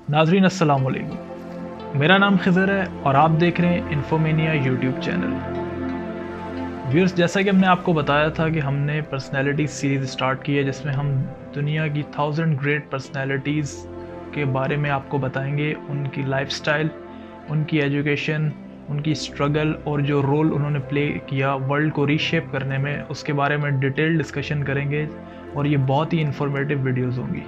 नाज़रीन अस्सलाम वालेकुम। मेरा नाम खिज़र है और आप देख रहे हैं इन्फोमेनिया यूट्यूब चैनल। व्यूअर्स, जैसा कि हमने आपको बताया था कि हमने पर्सनैलिटी सीरीज़ स्टार्ट की है जिसमें हम दुनिया की 1000 ग्रेट पर्सनैलिटीज़ के बारे में आपको बताएंगे, उनकी लाइफस्टाइल, उनकी एजुकेशन, उनकी स्ट्रगल और जो रोल उन्होंने प्ले किया वर्ल्ड को रीशेप करने में, उसके बारे में डिटेल डिस्कशन करेंगे और ये बहुत ही इंफॉर्मेटिव वीडियोज़ होंगी।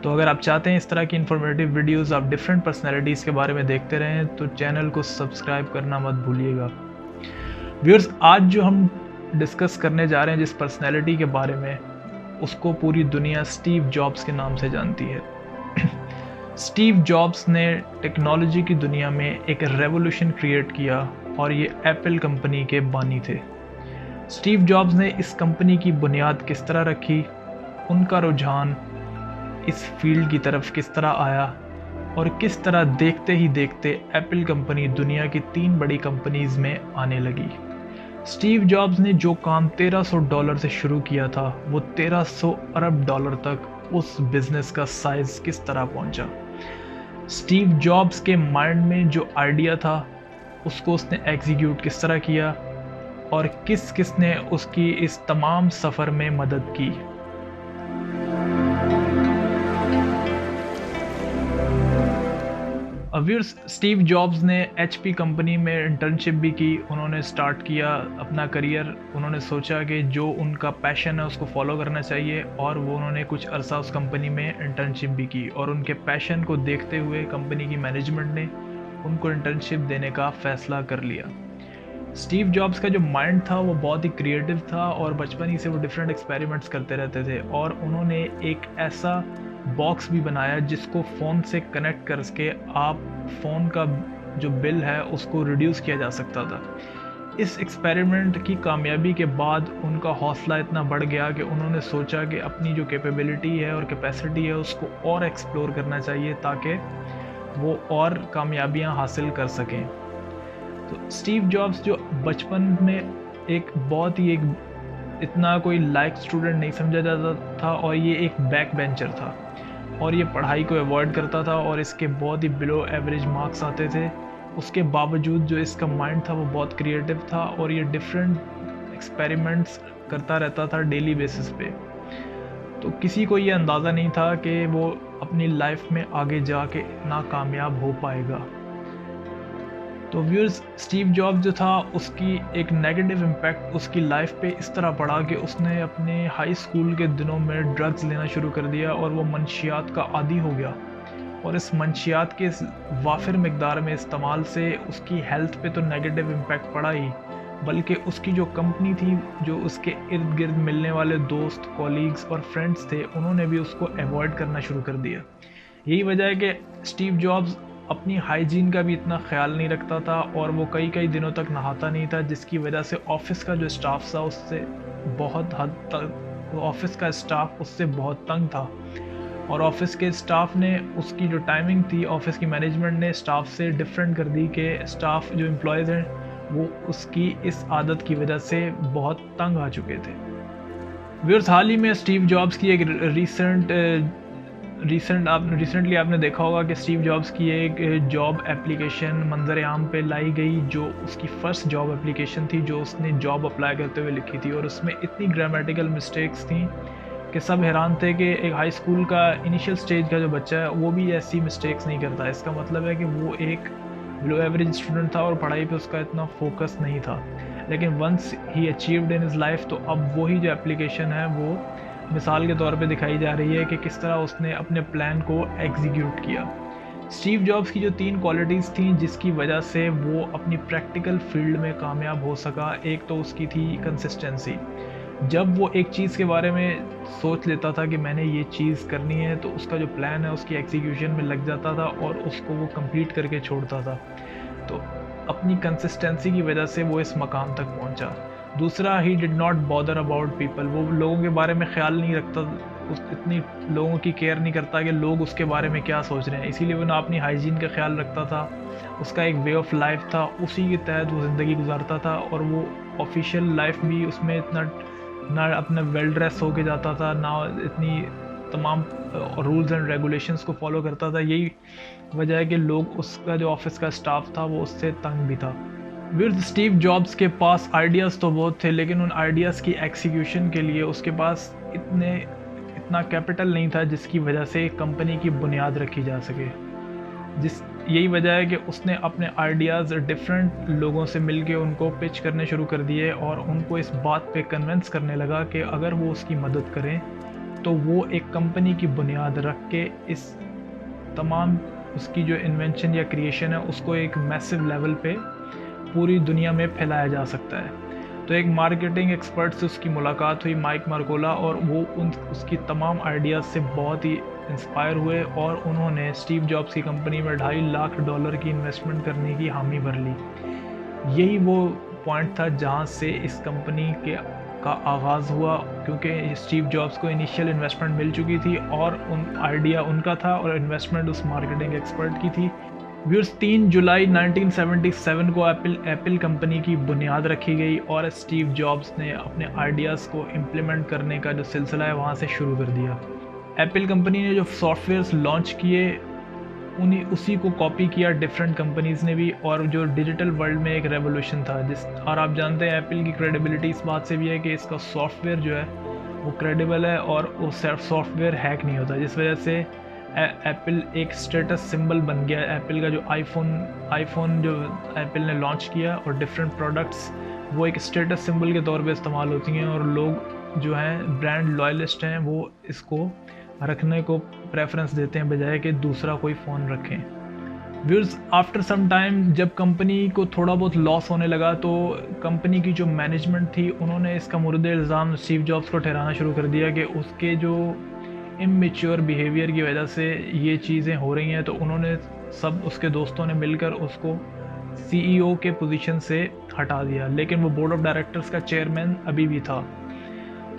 तो अगर आप चाहते हैं इस तरह की इन्फॉर्मेटिव वीडियोस आप डिफरेंट पर्सनैलिटीज़ के बारे में देखते रहें तो चैनल को सब्सक्राइब करना मत भूलिएगा। व्यूअर्स, आज जो हम डिस्कस करने जा रहे हैं जिस पर्सनैलिटी के बारे में, उसको पूरी दुनिया स्टीव जॉब्स के नाम से जानती है। स्टीव जॉब्स ने टेक्नोलॉजी की दुनिया में एक रेवोल्यूशन क्रिएट किया और ये एप्पल कंपनी के बानी थे। स्टीव जॉब्स ने इस कंपनी की बुनियाद किस तरह रखी, उनका रुझान इस फील्ड की तरफ किस तरह आया और किस तरह देखते ही देखते एप्पल कंपनी दुनिया की 3 बड़ी कंपनीज में आने लगी। स्टीव जॉब्स ने जो काम $1300 से शुरू किया था वो $1300 अरब तक उस बिजनेस का साइज किस तरह पहुंचा। स्टीव जॉब्स के माइंड में जो आइडिया था उसको उसने एग्जीक्यूट किस तरह किया और किस किस ने उसकी इस तमाम सफ़र में मदद की। व्यूअर्स, स्टीव जॉब्स ने HP कंपनी में इंटर्नशिप भी की। उन्होंने स्टार्ट किया अपना करियर। उन्होंने सोचा कि जो उनका पैशन है उसको फॉलो करना चाहिए और वो उन्होंने कुछ अरसा उस कंपनी में इंटर्नशिप भी की और उनके पैशन को देखते हुए कंपनी की मैनेजमेंट ने उनको इंटर्नशिप देने का फ़ैसला कर लिया। स्टीव जॉब्स का जो माइंड था वो बहुत ही क्रिएटिव था और बचपन ही से वो डिफरेंट एक्सपेरिमेंट्स करते रहते थे और उन्होंने एक ऐसा बॉक्स भी बनाया जिसको फ़ोन से कनेक्ट करके आप फ़ोन का जो बिल है उसको रिड्यूस किया जा सकता था। इस एक्सपेरिमेंट की कामयाबी के बाद उनका हौसला इतना बढ़ गया कि उन्होंने सोचा कि अपनी जो कैपेबिलिटी है और कैपेसिटी है उसको और एक्सप्लोर करना चाहिए ताकि वो और कामयाबियां हासिल कर सकें। तो स्टीव जॉब्स जो बचपन में एक बहुत ही इतना कोई लाइक स्टूडेंट नहीं समझा जाता था और ये एक बैक बेंचर था और ये पढ़ाई को अवॉइड करता था और इसके बहुत ही बिलो एवरेज मार्क्स आते थे। उसके बावजूद जो इसका माइंड था वो बहुत क्रिएटिव था और ये डिफरेंट एक्सपेरिमेंट्स करता रहता था डेली बेसिस पे। तो किसी को ये अंदाज़ा नहीं था कि वो अपनी लाइफ में आगे जाके इतना कामयाब हो पाएगा। तो व्यूअर्स, स्टीव जॉब्स जो था उसकी एक नेगेटिव इम्पैक्ट उसकी लाइफ पे इस तरह पड़ा कि उसने अपने हाई स्कूल के दिनों में ड्रग्स लेना शुरू कर दिया और वो मंशियात का आदी हो गया और इस मंशियात के वाफिर मकदार में इस्तेमाल से उसकी हेल्थ पे तो नेगेटिव इम्पैक्ट पड़ा ही, बल्कि उसकी जो कंपनी थी, जो उसके इर्द गिर्द मिलने वाले दोस्त, कॉलीग्स और फ्रेंड्स थे, उन्होंने भी उसको अवॉइड करना शुरू कर दिया। यही वजह है कि स्टीव जॉब्स अपनी हाइजीन का भी इतना ख्याल नहीं रखता था और वो कई कई दिनों तक नहाता नहीं था, जिसकी वजह से ऑफिस का जो स्टाफ था उससे बहुत हद तक ऑफिस का स्टाफ उससे बहुत तंग था और ऑफिस के स्टाफ ने उसकी जो टाइमिंग थी, ऑफिस की मैनेजमेंट ने स्टाफ से डिफरेंट कर दी कि स्टाफ जो एम्प्लॉयज़ हैं वो उसकी इस आदत की वजह से बहुत तंग आ चुके थे। व्यूअर्स, हाल ही में स्टीव जॉब्स की एक रिसेंटली आपने देखा होगा कि स्टीव जॉब्स की एक जॉब एप्लीकेशन मंजर आम पे लाई गई जो उसकी फ़र्स्ट जॉब एप्लीकेशन थी जो उसने जॉब अप्लाई करते हुए लिखी थी और उसमें इतनी ग्रामेटिकल मिस्टेक्स थी कि सब हैरान थे कि एक हाई स्कूल का इनिशियल स्टेज का जो बच्चा है वो भी ऐसी मिस्टेक्स नहीं करता। इसका मतलब है कि वो एक बिलो एवरेज स्टूडेंट था और पढ़ाई पे उसका इतना फोकस नहीं था, लेकिन once he achieved in his life तो अब वही जो एप्लीकेशन है वो मिसाल के तौर पे दिखाई जा रही है कि किस तरह उसने अपने प्लान को एग्जीक्यूट किया। स्टीव जॉब्स की जो 3 क्वालिटीज़ थी जिसकी वजह से वो अपनी प्रैक्टिकल फील्ड में कामयाब हो सका, एक तो उसकी थी कंसिस्टेंसी। जब वो एक चीज़ के बारे में सोच लेता था कि मैंने ये चीज़ करनी है तो उसका जो प्लान है उसकी एग्जीक्यूशन में लग जाता था और उसको वो कंप्लीट करके छोड़ता था। तो अपनी कंसिस्टेंसी की वजह से वो इस मकाम तक पहुंचा। दूसरा, he did not bother about people. वो लोगों के बारे में ख्याल नहीं रखता, इतनी लोगों की केयर नहीं करता कि लोग उसके बारे में क्या सोच रहे हैं, इसीलिए वो ना अपनी हाइजीन का ख्याल रखता था। उसका एक वे ऑफ लाइफ था, उसी के तहत वो ज़िंदगी गुजारता था और वो ऑफिशियल लाइफ भी उसमें इतना ना अपना वेल ड्रेस होके जाता था, ना इतनी तमाम रूल्स एंड रेगुलेशंस को फॉलो करता था। यही वजह है कि लोग, उसका जो ऑफिस का स्टाफ था वो उससे तंग भी था। व्यूअर्स, स्टीव जॉब्स के पास आइडियाज़ तो बहुत थे, लेकिन उन आइडियाज़ की एग्जीक्यूशन के लिए उसके पास इतना कैपिटल नहीं था जिसकी वजह से कंपनी की बुनियाद रखी जा सके। यही वजह है कि उसने अपने आइडियाज़ डिफरेंट लोगों से मिलके उनको पिच करने शुरू कर दिए और उनको इस बात पे कन्विंस करने लगा कि अगर वो उसकी मदद करें तो वो एक कंपनी की बुनियाद रख के इस तमाम उसकी जो इन्वेंशन या क्रिएशन है उसको एक मैसिव लेवल पे पूरी दुनिया में फैलाया जा सकता है। तो एक मार्केटिंग एक्सपर्ट से उसकी मुलाकात हुई, माइक मार्कोला, और वो उसकी तमाम आइडियाज़ से बहुत ही इंस्पायर हुए और उन्होंने स्टीव जॉब्स की कंपनी में $2.5 लाख की इन्वेस्टमेंट करने की हामी भर ली। यही वो पॉइंट था जहाँ से इस कंपनी का आगाज़ हुआ, क्योंकि स्टीव जॉब्स को इनिशियल इन्वेस्टमेंट मिल चुकी थी और आइडिया उनका था और इन्वेस्टमेंट उस मार्केटिंग एक्सपर्ट की थी। व्यूअर्स, 3 जुलाई 1977 को एप्पल कंपनी की बुनियाद रखी गई और स्टीव जॉब्स ने अपने आइडियाज़ को इम्प्लीमेंट करने का जो सिलसिला है वहाँ से शुरू कर दिया। एप्पल कंपनी ने जो सॉफ्टवेयर्स लॉन्च किए उसी को कॉपी किया डिफरेंट कंपनीज़ ने भी, और जो डिजिटल वर्ल्ड में एक रेवोल्यूशन था और आप जानते हैं एप्पल की क्रेडिबिलिटी इस बात से भी है कि इसका सॉफ्टवेयर जो है वो क्रेडिबल है और वो सॉफ्टवेयर हैक नहीं होता, जिस वजह से एप्पल एक स्टेटस सिंबल बन गया। एप्पल का जो आईफोन जो एप्पल ने लॉन्च किया और डिफरेंट प्रोडक्ट्स वो एक स्टेटस सिंबल के तौर पे इस्तेमाल होती हैं और लोग जो हैं ब्रांड लॉयलिस्ट हैं वो इसको रखने को प्रेफरेंस देते हैं बजाय कि दूसरा कोई फ़ोन रखें। व्यूअर्स, आफ्टर सम टाइम जब कंपनी को थोड़ा बहुत लॉस होने लगा तो कंपनी की जो मैनेजमेंट थी उन्होंने इसका मुर्दे इल्ज़ाम स्टीव जॉब्स को ठहराना शुरू कर दिया कि उसके जो इमेच्योर बिहेवियर की वजह से ये चीज़ें हो रही हैं। तो उन्होंने सब उसके दोस्तों ने मिलकर उसको CEO के पोजीशन से हटा दिया, लेकिन वो बोर्ड ऑफ डायरेक्टर्स का चेयरमैन अभी भी था।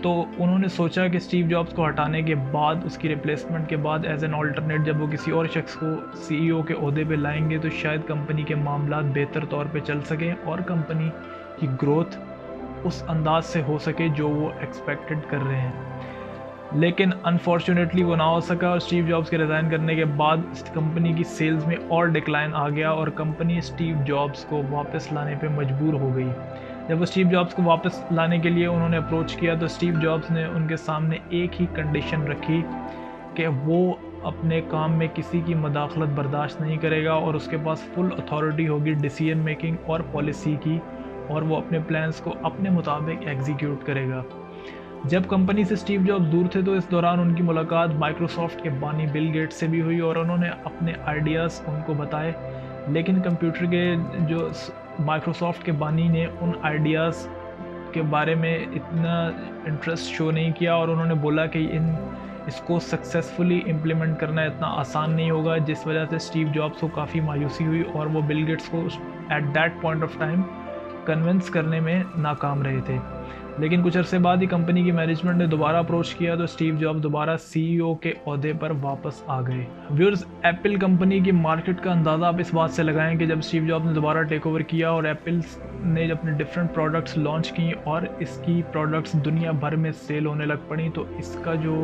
तो उन्होंने सोचा कि स्टीव जॉब्स को हटाने के बाद, उसकी रिप्लेसमेंट के बाद एज एन ऑल्टरनेट जब वो किसी और शख्स को CEO के ओहदे पे लाएंगे तो शायद कंपनी के मामलात बेहतर तौर पे चल सकें और कंपनी की ग्रोथ उस अंदाज से हो सके जो वो एक्सपेक्टेड कर रहे हैं। लेकिन अनफॉर्चुनेटली वो ना हो सका और स्टीव जॉब्स के रिज़ाइन करने के बाद कंपनी की सेल्स में और डिक्लाइन आ गया और कंपनी स्टीव जॉब्स को वापस लाने पे मजबूर हो गई। जब वो स्टीव जॉब्स को वापस लाने के लिए उन्होंने अप्रोच किया तो स्टीव जॉब्स ने उनके सामने एक ही कंडीशन रखी कि वो अपने काम में किसी की मदाखलत बर्दाश्त नहीं करेगा और उसके पास फुल अथॉरिटी होगी डिसीजन मेकिंग और पॉलिसी की, और वो अपने प्लान्स को अपने मुताबिक एग्जीक्यूट करेगा। जब कंपनी से स्टीव जॉब्स दूर थे तो इस दौरान उनकी मुलाकात माइक्रोसॉफ्ट के बानी बिल गेट्स से भी हुई और उन्होंने अपने आइडियाज़ उनको बताए, लेकिन कंप्यूटर के जो माइक्रोसॉफ्ट के बानी ने उन आइडियाज़ के बारे में इतना इंटरेस्ट शो नहीं किया और उन्होंने बोला कि इसको सक्सेसफुली इम्प्लीमेंट करना इतना आसान नहीं होगा, जिस वजह से स्टीव जॉब्स को काफ़ी मायूसी हुई और वो बिल गेट्स को eight that point of time convince करने में नाकाम रहे थे। लेकिन कुछ अरसे बाद ही कंपनी की मैनेजमेंट ने दोबारा अप्रोच किया तो स्टीव जॉब्स दोबारा CEO के ओहदे पर वापस आ गए। व्यूअर्स, एप्पल कंपनी की मार्केट का अंदाज़ा आप इस बात से लगाएं कि जब स्टीव जॉब्स ने दोबारा टेक ओवर किया और एप्पल ने अपने डिफरेंट प्रोडक्ट्स लॉन्च की और इसकी प्रोडक्ट्स दुनिया भर में सेल होने लग पड़ी, तो इसका जो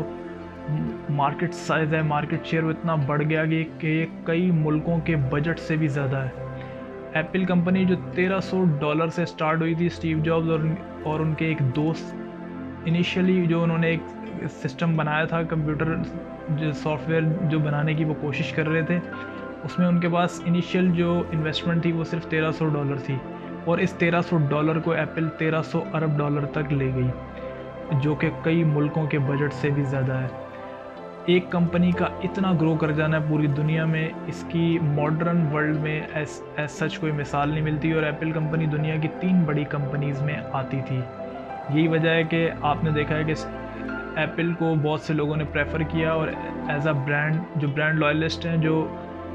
मार्केट साइज़ है, मार्केट शेयर, वो इतना बढ़ गया कि कई मुल्कों के बजट से भी ज़्यादा है। एप्पल कंपनी जो $1300 से स्टार्ट हुई थी, स्टीव जॉब्स और उनके एक दोस्त इनिशियली जो उन्होंने एक सिस्टम बनाया था, कंप्यूटर जो सॉफ्टवेयर जो बनाने की वो कोशिश कर रहे थे, उसमें उनके पास इनिशियल जो इन्वेस्टमेंट थी वो सिर्फ $1300 थी और इस $1300 को एप्पल 1300 अरब डॉलर तक ले गई, जो कि कई मुल्कों के बजट से भी ज़्यादा है। एक कंपनी का इतना ग्रो कर जाना पूरी दुनिया में, इसकी मॉडर्न वर्ल्ड में एज सच कोई मिसाल नहीं मिलती और एप्पल कंपनी दुनिया की 3 बड़ी कंपनीज़ में आती थी। यही वजह है कि आपने देखा है कि एप्पल को बहुत से लोगों ने प्रेफर किया और एज अ ब्रांड, जो ब्रांड लॉयलिस्ट हैं, जो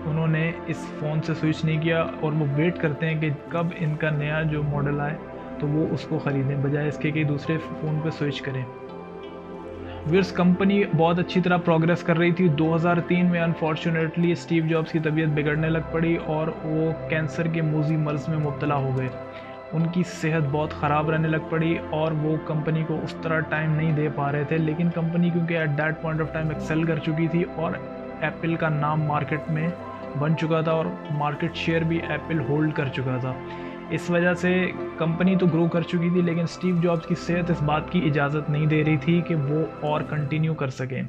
उन्होंने इस फ़ोन से स्विच नहीं किया और वो वेट करते हैं कि कब इनका नया जो मॉडल आए तो वो उसको ख़रीदें बजाय इसके कि दूसरे फ़ोन पे स्विच करें। व्यूअर्स, कंपनी बहुत अच्छी तरह प्रोग्रेस कर रही थी। 2003 में अनफॉर्चुनेटली स्टीव जॉब्स की तबीयत बिगड़ने लग पड़ी और वो कैंसर के मूजी मर्ज़ में मुब्तला हो गए उनकी सेहत बहुत ख़राब रहने लग पड़ी और वो कंपनी को उस तरह टाइम नहीं दे पा रहे थे। लेकिन कंपनी क्योंकि at that point of time excel कर चुकी थी और एप्पल का नाम मार्केट में बन चुका था और मार्केट शेयर भी एप्पल होल्ड कर चुका था, इस वजह से कंपनी तो ग्रो कर चुकी थी, लेकिन स्टीव जॉब्स की सेहत इस बात की इजाज़त नहीं दे रही थी कि वो और कंटिन्यू कर सकें।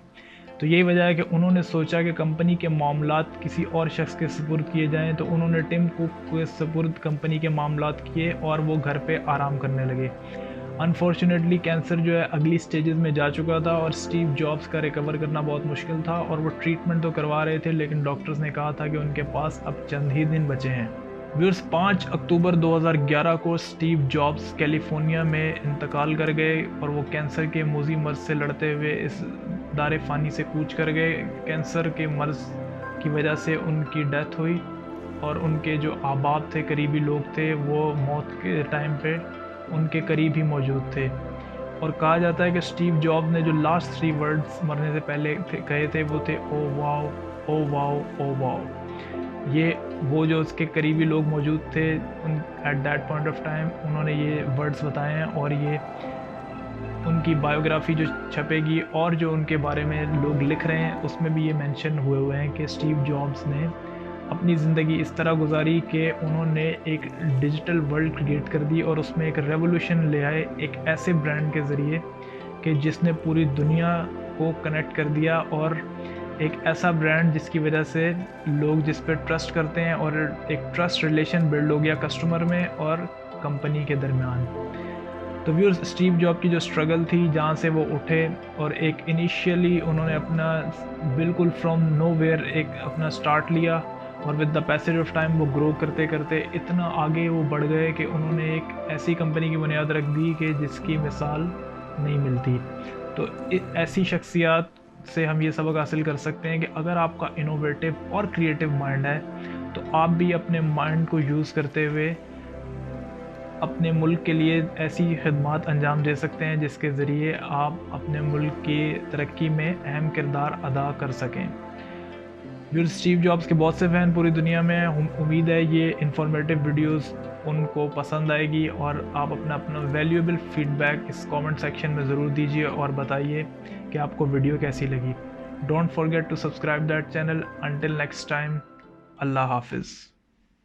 तो यही वजह है कि उन्होंने सोचा कि कंपनी के मामलात किसी और शख्स के सुपुर्द किए जाएं। तो उन्होंने टिम कुक के सुपुर्द कंपनी के मामलात किए और वो घर पे आराम करने लगे। अनफॉर्चुनेटली कैंसर जो है अगली स्टेजेस में जा चुका था और स्टीव जॉब्स का रिकवर करना बहुत मुश्किल था और वो ट्रीटमेंट तो करवा रहे थे, लेकिन डॉक्टर्स ने कहा था कि उनके पास अब चंद ही दिन बचे हैं। व्यूअर्स, 5 अक्टूबर 2011 को स्टीव जॉब्स कैलिफोर्निया में इंतकाल कर गए और वो कैंसर के मोजी मर्ज से लड़ते हुए इस दारे फ़ानी से कूच कर गए। कैंसर के मर्ज की वजह से उनकी डेथ हुई और उनके जो अहबाब थे, करीबी लोग थे, वो मौत के टाइम पे उनके करीब ही मौजूद थे। और कहा जाता है कि स्टीव जॉब्स ने जो लास्ट 3 वर्ड्स मरने से पहले कहे थे वो थे oh wow, oh wow, oh wow. ये वो जो उसके करीबी लोग मौजूद थे उन eight that point of time, उन्होंने ये वर्ड्स बताए हैं और ये उनकी बायोग्राफी जो छपेगी और जो उनके बारे में लोग लिख रहे हैं उसमें भी ये मेंशन हुए हैं कि स्टीव जॉब्स ने अपनी ज़िंदगी इस तरह गुजारी कि उन्होंने एक डिजिटल वर्ल्ड क्रिएट कर दी और उसमें एक रेवोल्यूशन ले आए एक ऐसे ब्रांड के ज़रिए कि जिसने पूरी दुनिया को कनेक्ट कर दिया और एक ऐसा ब्रांड जिसकी वजह से लोग जिस पर ट्रस्ट करते हैं और एक ट्रस्ट रिलेशन बिल्ड हो गया कस्टमर में और कंपनी के दरमियान। तो व्यूअर्स, स्टीव जॉब की जो स्ट्रगल थी जहाँ से वो उठे और एक इनिशियली उन्होंने अपना बिल्कुल फ्रॉम नोवेयर एक अपना स्टार्ट लिया और with the passage of time वो ग्रो करते करते इतना आगे वो बढ़ गए कि उन्होंने एक ऐसी कंपनी की बुनियाद रख दी कि जिसकी मिसाल नहीं मिलती। तो ऐसी शख्सियत से हम ये सबक हासिल कर सकते हैं कि अगर आपका इनोवेटिव और क्रिएटिव माइंड है तो आप भी अपने माइंड को यूज़ करते हुए अपने मुल्क के लिए ऐसी खिदमत अंजाम दे सकते हैं जिसके ज़रिए आप अपने मुल्क की तरक्की में अहम किरदार अदा कर सकें। जो स्टीव जॉब्स के बहुत से फ़ैन पूरी दुनिया में, उम्मीद है ये इन्फॉर्मेटिव वीडियोस उनको पसंद आएगी और आप अपना वैल्यूएबल फीडबैक इस कमेंट सेक्शन में ज़रूर दीजिए और बताइए कि आपको वीडियो कैसी लगी। Don't forget to subscribe that channel. Until next time, अल्लाह हाफिज़।